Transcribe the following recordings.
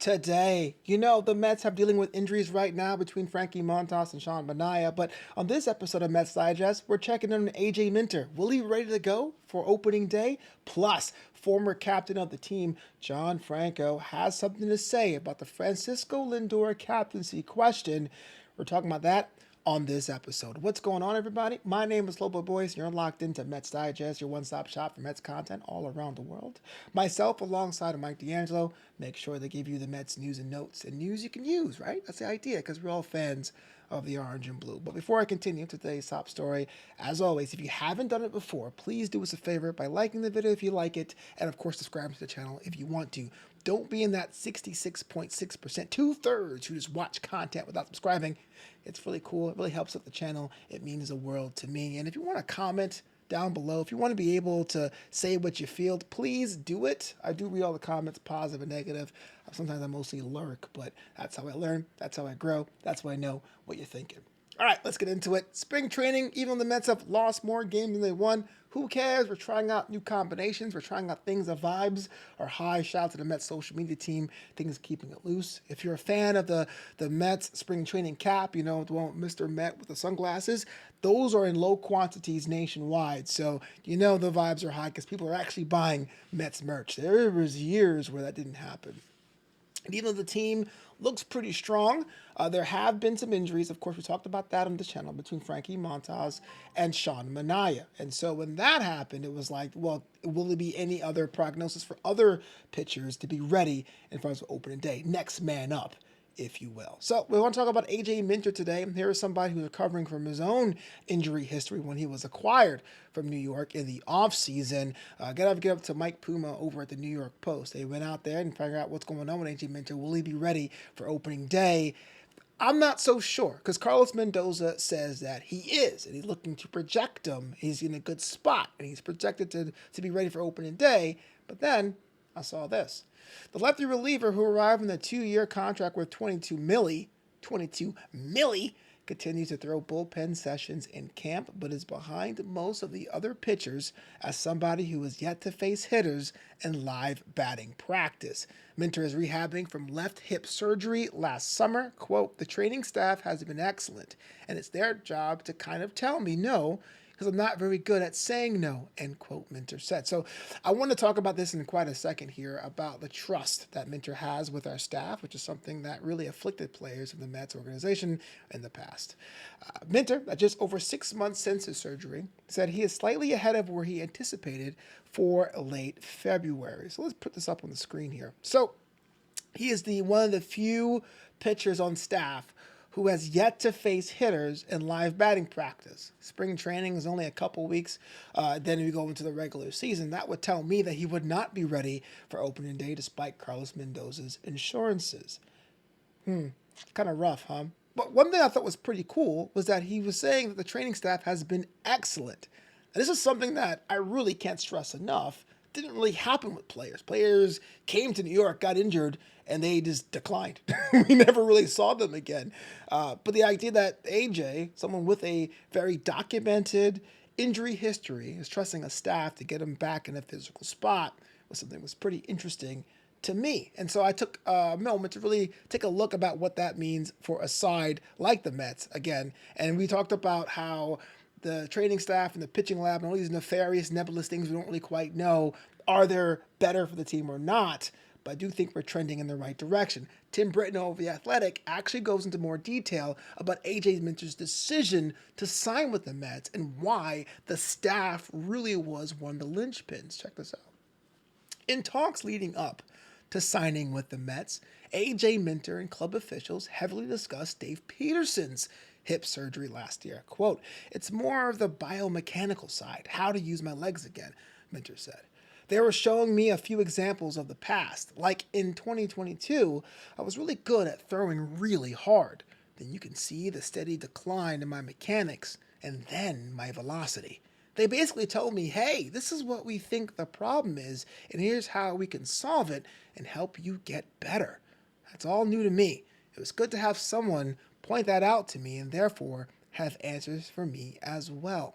Today, the Mets have dealing with injuries right now between Frankie Montas and Sean Manaea, but on this episode of Mets Digest, we're checking in on AJ Minter. Will he be ready to go for opening day? Plus, former captain of the team, John Franco, has something to say about the Francisco Lindor captaincy question. We're talking about that on this episode. What's going on, everybody? My name is Flobo Boyce, and you're locked into Mets Digest, your one-stop shop for Mets content all around the world. Myself, alongside of Mike D'Angelo, make sure they give you the Mets news and notes, and news you can use, right? That's the idea, because we're all fans of the orange and blue. But before I continue today's top story, as always, if you haven't done it before, please do us a favor by liking the video if you like it, and of course, subscribe to the channel if you want to. Don't be in that 66.6%, two-thirds who just watch content without subscribing. It's really cool. It really helps out the channel. It means the world to me. And if you want to comment down below, if you want to be able to say what you feel, please do it. I do read all the comments, positive and negative. Sometimes I mostly lurk, but that's how I learn. That's how I grow. That's how I know what you're thinking. All right, let's get into it. Spring training, even though the Mets have lost more games than they won, who cares? We're trying out new combinations. We're trying out things. The vibes are high. Shout out to the Mets social media team. Things keeping it loose. If you're a fan of the Mets spring training cap, the one with Mr. Met with the sunglasses, those are in low quantities nationwide. So the vibes are high because people are actually buying Mets merch. There was years where that didn't happen. And even though the team looks pretty strong, there have been some injuries. Of course, we talked about that on the channel between Frankie Montas and Sean Manaea. And so when that happened, it was like, well, will there be any other prognosis for other pitchers to be ready in front of opening day? Next man up, if you will. So we want to talk about AJ Minter today. Here is somebody who's recovering from his own injury history when he was acquired from New York in the offseason. Gotta give up to Mike Puma over at the New York Post. They went out there and figured out what's going on with AJ Minter. Will he be ready for opening day? I'm not so sure because Carlos Mendoza says that he is, and he's looking to project him. He's in a good spot, and he's projected to be ready for opening day. But then I saw this. The lefty reliever who arrived in the 2-year contract with 22 milli, continues to throw bullpen sessions in camp, but is behind most of the other pitchers as somebody who is yet to face hitters in live batting practice. Minter is rehabbing from left hip surgery last summer. Quote, the training staff has been excellent, and it's their job to kind of tell me no, because I'm not very good at saying no, end quote, Minter said. So I want to talk about this in quite a second here about the trust that Minter has with our staff, which is something that really afflicted players of the Mets organization in the past. Minter, just over 6 months since his surgery, said he is slightly ahead of where he anticipated for late February. So let's put this up on the screen here. So he is one of the few pitchers on staff who has yet to face hitters in live batting practice. Spring training is only a couple weeks. Then we go into the regular season. That would tell me that he would not be ready for opening day despite Carlos Mendoza's insurances. Kind of rough, huh? But one thing I thought was pretty cool was that he was saying that the training staff has been excellent. And this is something that I really can't stress enough. Didn't really happen with players. Players came to New York, got injured, and they just declined. We never really saw them again. But the idea that AJ, someone with a very documented injury history, is trusting a staff to get him back in a physical spot was something that was pretty interesting to me. And so I took a moment to really take a look about what that means for a side like the Mets again. And we talked about how the training staff and the pitching lab and all these nefarious, nebulous things we don't really quite know, are they better for the team or not? But I do think we're trending in the right direction. Tim Britton of The Athletic actually goes into more detail about AJ Minter's decision to sign with the Mets and why the staff really was one of the linchpins. Check this out. In talks leading up to signing with the Mets, AJ Minter and club officials heavily discussed Dave Peterson's hip surgery last year. Quote, it's more of the biomechanical side, how to use my legs again, Minter said. They were showing me a few examples of the past. Like in 2022, I was really good at throwing really hard. Then you can see the steady decline in my mechanics and then my velocity. They basically told me, hey, this is what we think the problem is, and here's how we can solve it and help you get better. That's all new to me. It was good to have someone point that out to me and therefore have answers for me as well.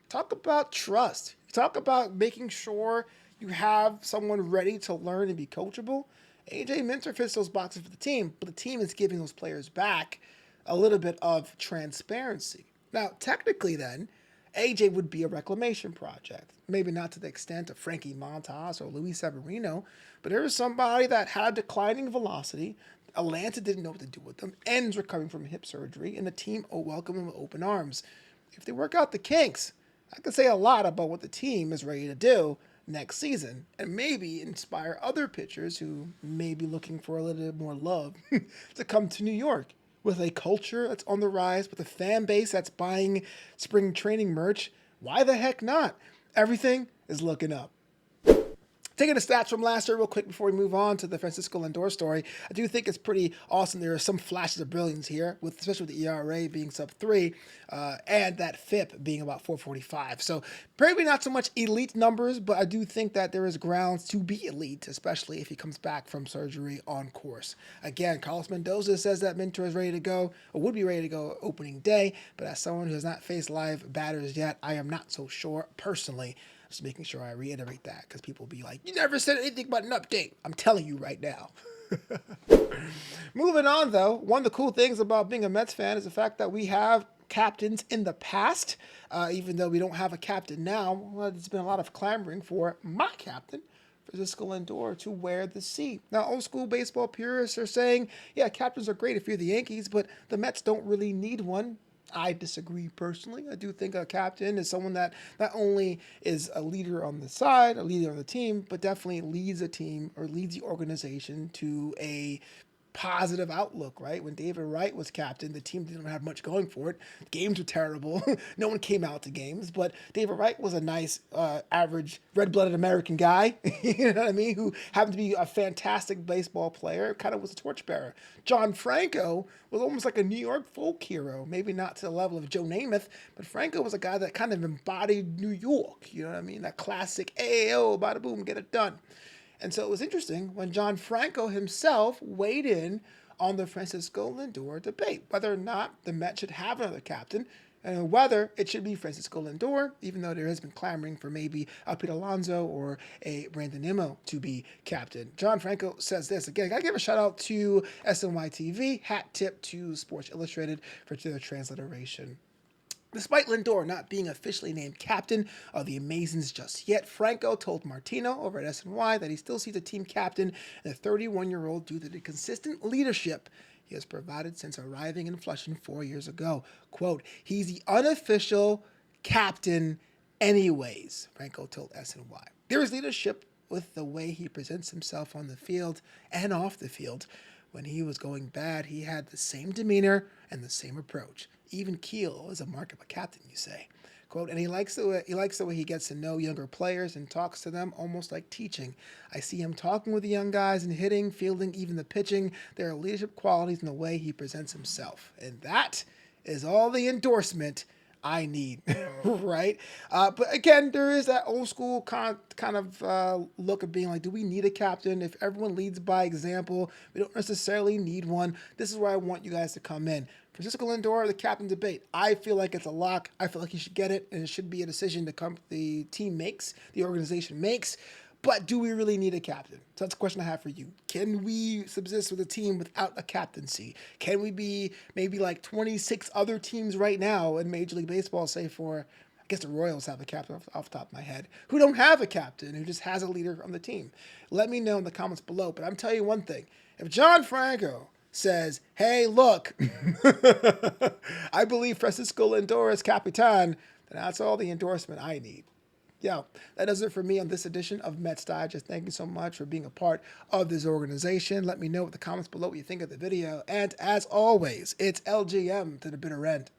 Talk about trust. Talk about making sure you have someone ready to learn and be coachable. AJ Minter fits those boxes for the team, but the team is giving those players back a little bit of transparency. Now, technically, then, AJ would be a reclamation project. Maybe not to the extent of Frankie Montas or Luis Severino, but there was somebody that had declining velocity. Atlanta didn't know what to do with them. Ends recovering from hip surgery, and the team welcomed him with open arms. If they work out the kinks, I could say a lot about what the team is ready to do next season and maybe inspire other pitchers who may be looking for a little bit more love to come to New York. With a culture that's on the rise, with a fan base that's buying spring training merch, why the heck not? Everything is looking up. Taking the stats from last year real quick before we move on to the Francisco Lindor story, I do think it's pretty awesome. There are some flashes of brilliance here, especially with the ERA being sub-3 and that FIP being about 445. So probably not so much elite numbers, but I do think that there is grounds to be elite, especially if he comes back from surgery on course. Again, Carlos Mendoza says that Minter is ready to go, or would be ready to go opening day, but as someone who has not faced live batters yet, I am not so sure personally. Just making sure I reiterate that because people will be like, you never said anything about an update. I'm telling you right now. Moving on, though, one of the cool things about being a Mets fan is the fact that we have captains in the past. Even though we don't have a captain now, well, there's been a lot of clamoring for my captain, Francisco Lindor, to wear the C. Now, old school baseball purists are saying, yeah, captains are great if you're the Yankees, but the Mets don't really need one. I disagree personally. I do think a captain is someone that not only is a leader on the side, a leader on the team, but definitely leads a team or leads the organization to a positive outlook, right? When David Wright was captain, the team didn't have much going for it. Games were terrible. No one came out to games, but David Wright was a nice, average, red-blooded American guy, you know what I mean, who happened to be a fantastic baseball player, kind of was a torchbearer. John Franco was almost like a New York folk hero, maybe not to the level of Joe Namath, but Franco was a guy that kind of embodied New York, you know what I mean? That classic, AO, bada boom, get it done. And so it was interesting when John Franco himself weighed in on the Francisco Lindor debate, whether or not the Mets should have another captain, and whether it should be Francisco Lindor, even though there has been clamoring for maybe a Pete Alonso or a Brandon Nimmo to be captain. John Franco says this. Again, I gotta give a shout out to SNY TV, hat tip to Sports Illustrated for their transliteration. Despite Lindor not being officially named captain of the Amazons just yet, Franco told Martino over at SNY that he still sees a team captain in the 31-year-old due to the consistent leadership he has provided since arriving in Flushing 4 years ago. Quote, he's the unofficial captain anyways, Franco told SNY. There is leadership with the way he presents himself on the field and off the field. When he was going bad, he had the same demeanor and the same approach. Even keel is a mark of a captain, you say. Quote, and he likes the way he gets to know younger players and talks to them almost like teaching. I see him talking with the young guys and hitting, fielding, even the pitching. There are leadership qualities in the way he presents himself. And that is all the endorsement I need, right? But again, there is that old school kind of look of being like, do we need a captain? If everyone leads by example, we don't necessarily need one. This is where I want you guys to come in. Francisco Lindor, the captain debate. I feel like it's a lock. I feel like he should get it, and it should be a decision the team makes, the organization makes. But do we really need a captain? So that's a question I have for you. Can we subsist with a team without a captaincy? Can we be maybe like 26 other teams right now in Major League Baseball, say for, I guess the Royals have a captain off the top of my head, who don't have a captain, who just has a leader on the team? Let me know in the comments below. But I'm telling you one thing. If John Franco says, hey, look, I believe Francisco Lindor is Capitan, then that's all the endorsement I need. Yo, that does it for me on this edition of Mets Digest. Thank you so much for being a part of this organization. Let me know in the comments below what you think of the video. And as always, it's LGM to the bitter end.